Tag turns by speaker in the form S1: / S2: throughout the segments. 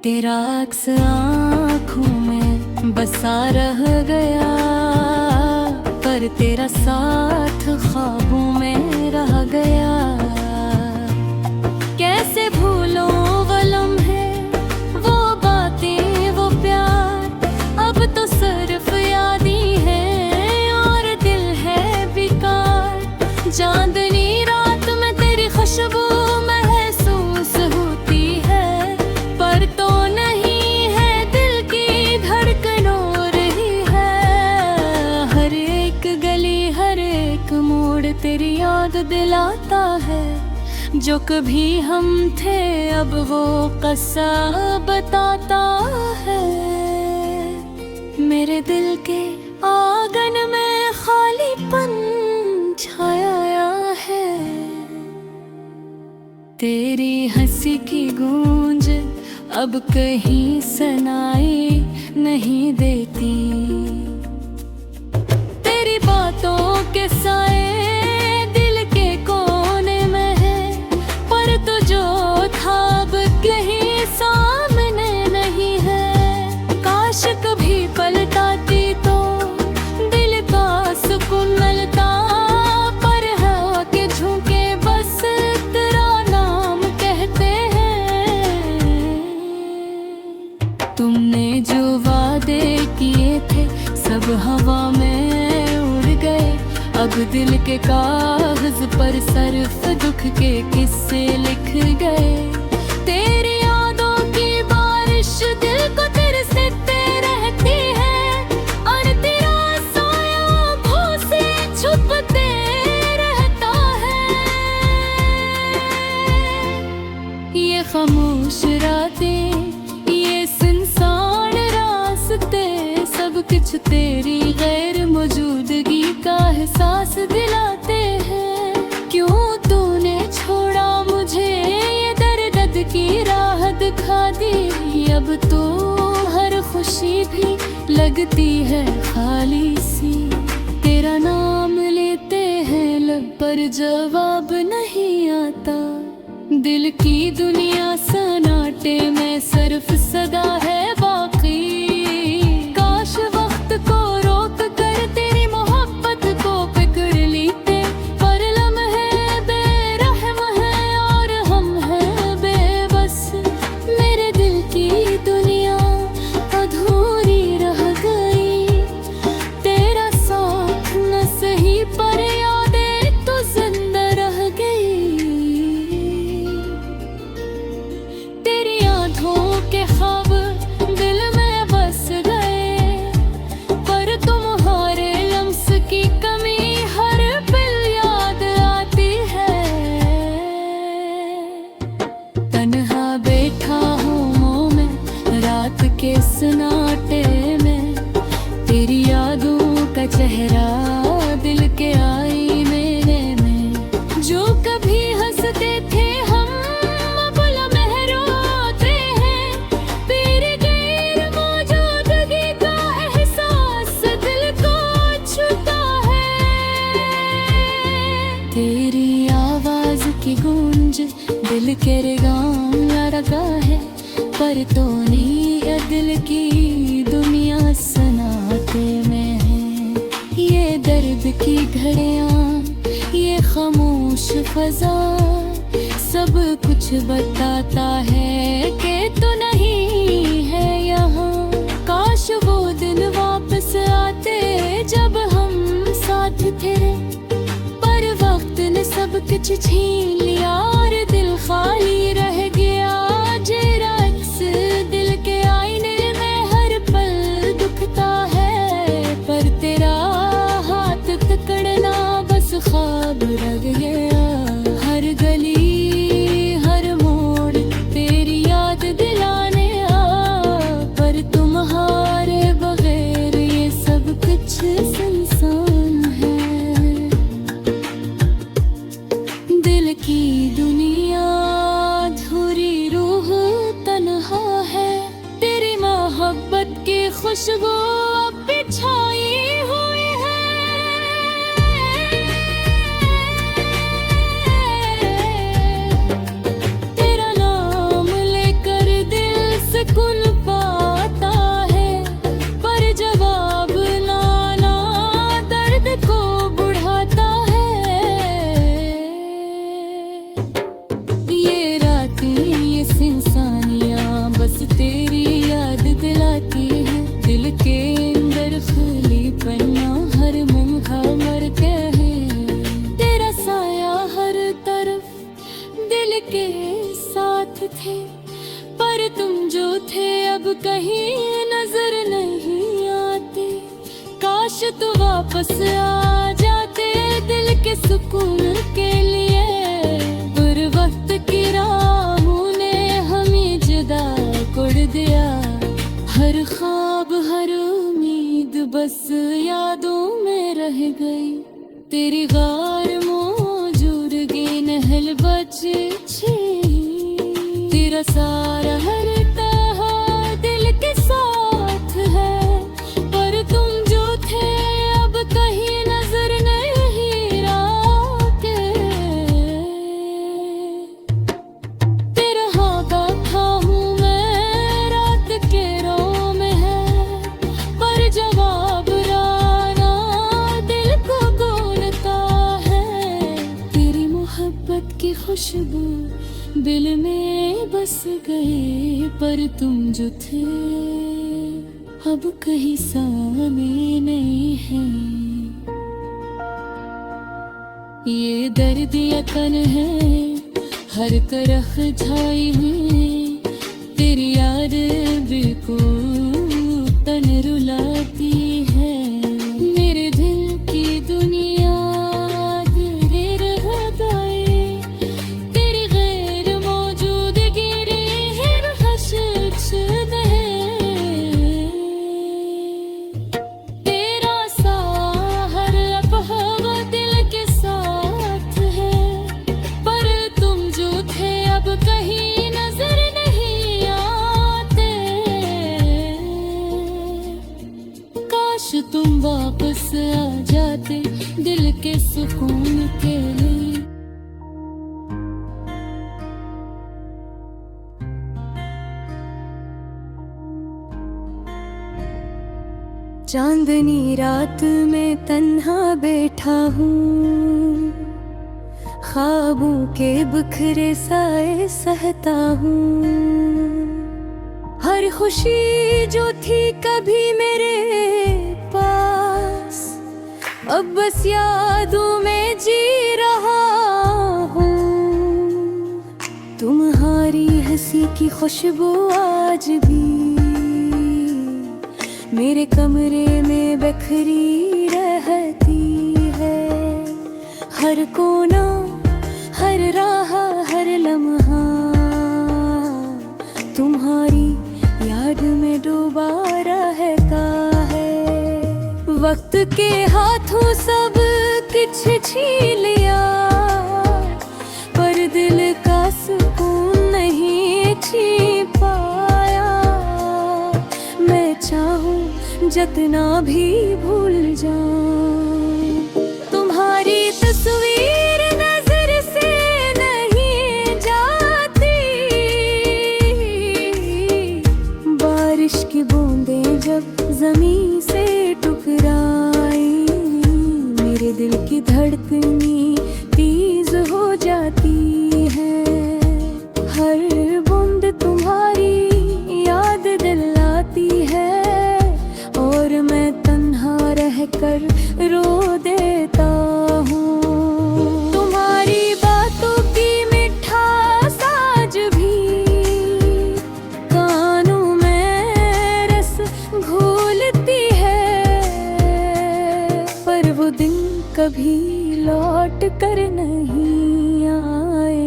S1: तेरा अक्स आँखों में बसा रह गया, पर तेरा साथ ख्वाबों में रह गया। कैसे भूलो वो लम्हे, वो बातें, वो प्यार, अब तो सिर्फ यादें हैं और दिल है बेकार। चांदनी रात में तेरी खुशबू महसूस होती है, पर तो नहीं है दिल की धड़कन हो रही है। हर एक गली, हर एक मोड़ तेरी याद दिलाता है, जो कभी हम थे अब वो किस्सा बताता है। मेरे दिल के आंगन में खालीपन छाया है, तेरी हंसी की गूंज अब कहीं सुनाई नहीं देती। तेरी बातों के साए दिल के कोने में है, पर तू जो था अब कहीं सामने नहीं है। काश कभी पलटाती तो दिल का सुकून मिलता, पर है के झुके बस तेरा नाम कहते हैं। तुमने जो वादे किए थे सब हवा में उड़ गए, अब दिल के कागज पर सिर्फ दुख के किस्से लिख गए। तेरी यादों की बारिश दिल को तरसते रहती है, और तेरा साया आँखों से छुपते रहता है। ये खामोश रातें, ये सुनसान रास्ते, सब कुछ तेरी गैर मौजूदगी का एहसास दिलाते हैं। क्यों तूने छोड़ा मुझे ये दर्द की राह दिखा दी, अब तो हर खुशी भी लगती है खाली सी। तेरा नाम लेते हैं लब पर जवाब नहीं आता, दिल की दुनिया सन्नाटे में सिर्फ सदा है बाकी। काश वक्त को रोक कर तेरी मोहब्बत को पकड़ लेते, पर लम्हे बेरहम है और हम हैं बेबस। मेरे दिल की दुनिया अधूरी रह गई, तेरा साथ न सही पर यादें तो जिंदा रह गई। तेरी आँखों के ख्वाब दिल में बस गए, पर तुम्हारे लम्स की कमी हर पल याद आती है। तन्हा बैठा हूँ मुँह में रात के सन्नाटे में, तेरी यादों का चेहरा दिल के आईने में। जो कभी हंसते थे हम अब लम्हे रोते हैं, तेरी गैर मौजूदगी का एहसास दिल को छूता है। तेरी आवाज की गूंज दिल के रेगाम लगा है, पर तो नहीं ये दिल की दुनिया सन्नाटे में है। ये दर्द की घड़ियां, ये खामोश फजा, सब कुछ बताता है कि तू नहीं है यहाँ। काश वो दिन वापस आते जब हम साथ थे, पर वक्त ने सब कुछ छीन लिया और दिल खाली रह गया। जेरा अक्स दिल के आईने में हर पल दुखता है, पर तेरा हाथ पकड़ना बस ख्वाब रह गया। हर गली, हर मोड़ तेरी याद दिलाने आ, पर तुम्हारे बगैर ये सब कुछ सुनसान है। दिल की काश तू वापस आ जाते दिल के सुकून के लिए। बुरे वक्त की राहों ने हमें जुदा कर दिया। हर ख्वाब हर उम्मीद बस यादों में रह गई। तेरी गार मौजूदगी नहल बच छी। तेरा सारा हर तहा दिल के साथ है। पर तुम जो थे अब कहीं नजर नहीं आते। तेरा हाथा था हूँ मैं रात के रो में है। पर जवाब राना दिल को गूंजता है। तेरी मोहब्बत की खुशबू दिल में बस गए। पर तुम जो थे अब कहीं सामने नहीं है। ये दर्द यकन है हर तरफ छाई हुई। तेरी याद बिल्कुल तन रुलाती है। मेरे दिल की दुनिया तेरे रह गए। तेरी गैर मौजूदगी हर हशच है। तेरा सा हर लम्हा दिल के साथ है। पर तुम जो थे अब कहीं नजर नहीं आते। काश तुम वापस आ जाते दिल के सुकून के लिए। चांदनी रात में तन्हा बैठा हूँ। ख्वाबों के बिखरे साए सहता हूँ। हर खुशी जो थी कभी मेरे पास अब बस यादों में जी रहा हूँ। तुम्हारी हंसी की खुशबू आज भी मेरे कमरे में बिखरी रहती है। हर कोना हर राह हर लम्हा तुम्हारी याद में डूबा रहता है। वक्त के हाथों सब कुछ छीन लिया। पर दिल का सुकून नहीं छीन पाया। मैं चाहूं जितना भी भूल जाऊं। तुम्हारी तस्वीर नजर से नहीं जाती। बारिश की बूंदें जब जमीन से टकराई। मेरे दिल की धड़कनी तेज हो जाती है। हर बूंद तुम्हारी याद दिलाती है। और मैं तन्हा रहकर रो देता हूँ। तुम्हारी बातों की मिठास आज भी कानों में रस घोलती है। पर वो दिन कभी लौट कर नहीं आए।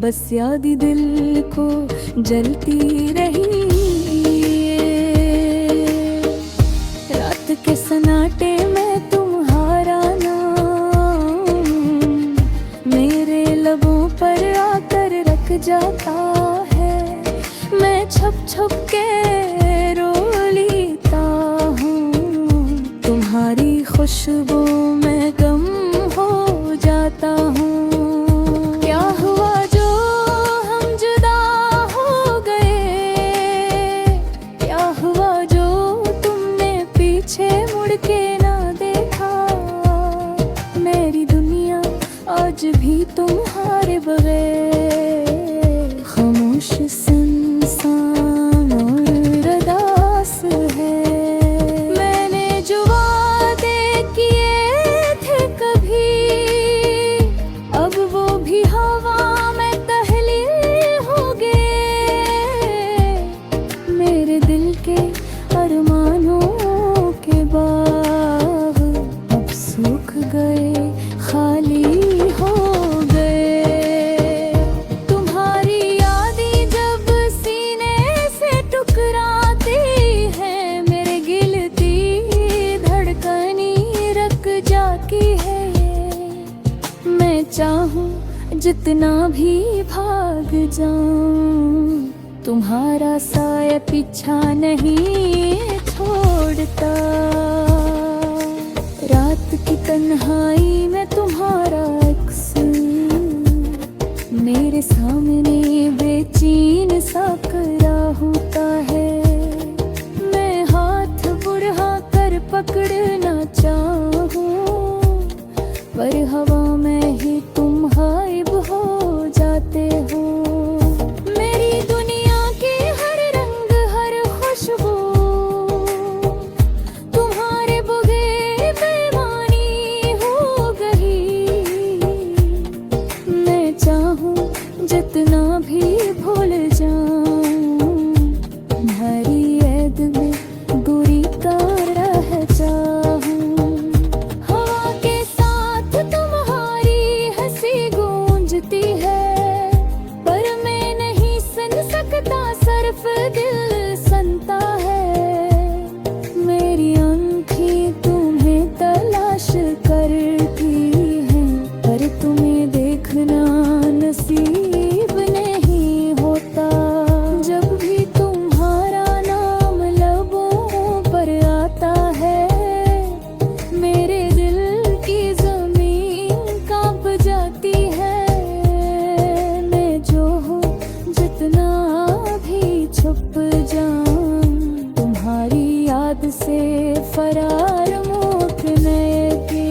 S1: बस याद दिल को जलती रही। के सन्नाटे में तुम्हारा नाम मेरे लबों पर आकर रख जाता है। मैं छुप छुप के रो लेता हूँ। तुम्हारी खुशबू में गम हो जाता हूँ। क्या हुआ जो हम जुदा हो गए। क्या हुआ जो पीछे मुड़ के ना देखा। मेरी दुनिया आज भी तुम्हारे बगैर खामोश सुनसान और उदास है। मैंने जो वादे किए थे कभी अब वो भी हवा में तहलील हो गए। मेरे दिल के अरमानों के बाद चाहूं जितना भी भाग जाऊं, तुम्हारा साया पीछा नहीं छोड़ता। रात की तन्हाई में तुम्हारा अक्स मेरे सामने बेचैन सा खड़ा होता है। मैं हाथ बढ़ा कर पकड़ना चाहूं, पर हवा में ही तुम गायब हो जाते हो। मेरी दुनिया के हर रंग हर खुशबू तुम्हारे बगैर बेमानी हो गई। मैं चाहूं जितना भी भूल जाऊं, तुम्हारी याद में दूरी का रह जाऊं। हवा के साथ तुम्हारी हंसी गूंजती है, पर मैं नहीं सुन सकता, सिर्फ दिल सुनता है। मेरी आँखें तुम्हें तलाश करती हैं, पर तुम्हें देखना नसीब नहीं होता। जब भी तुम्हारा नाम लबों पर आता है, मेरे दिल की जमीन कांप जाती है। मैं जो हूँ जितना भी छुप जाऊं, तुम्हारी याद से फरार मुकने के।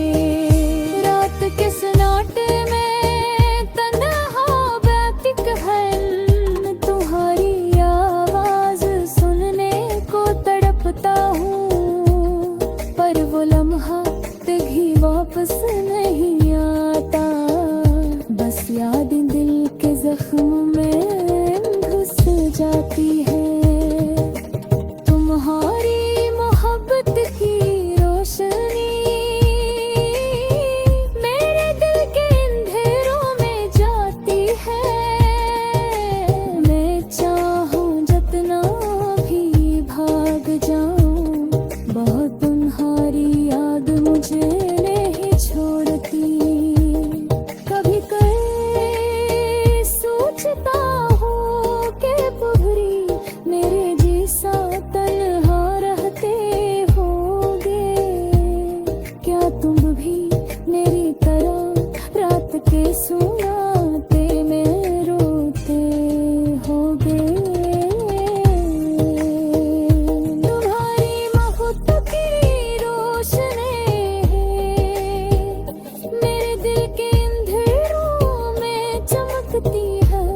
S1: रात के सन्नाटे में तन्हा बैठक है, तुम्हारी आवाज सुनने को तड़पता हूँ, पर वो लम्हा कभी वापस नहीं आता। बस यादें दिल के जख्म में घुस जाती है। तुम्हारी मोहब्बत की रोशनी मेरे दिल के अंधेरों में जाती है। मैं चाहूं जितना भी भाग जाऊं, बहुत तुम्हारी याद मुझे नहीं छोड़ती। कभी कभी सोचता हूँ कि पुभरी मेरे जैसा तन्हा रहते होगे। क्या तुम भी मेरी तरह रात के सुनाते में रोते होगे। तुम्हारी मोहब्बत की रोशनी मेरे दिल के अंधेरों में चमकती है।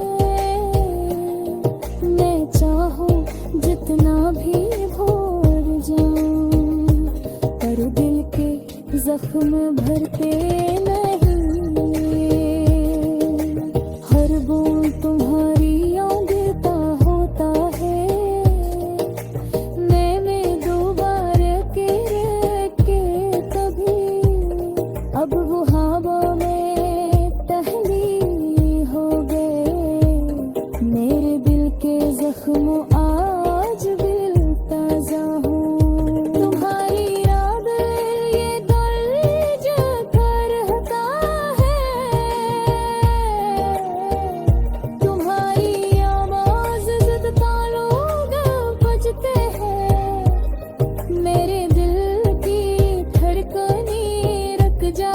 S1: मैं चाहूं जितना भी भूल जाऊं, पर दिल के जख्म भरते नहीं। हर बूंद तुम्हारी याद का होता है। मैं दोबारा के कभी अब वो हवा में टहली हो गए। मेरे दिल के जख्म आज भी ताजा हूँ। तुम्हारी याद ये दिल जगा रहता है। तुम्हारी आवाज जिद तालों बजते हैं। मेरे दिल की धड़कनें रुक जा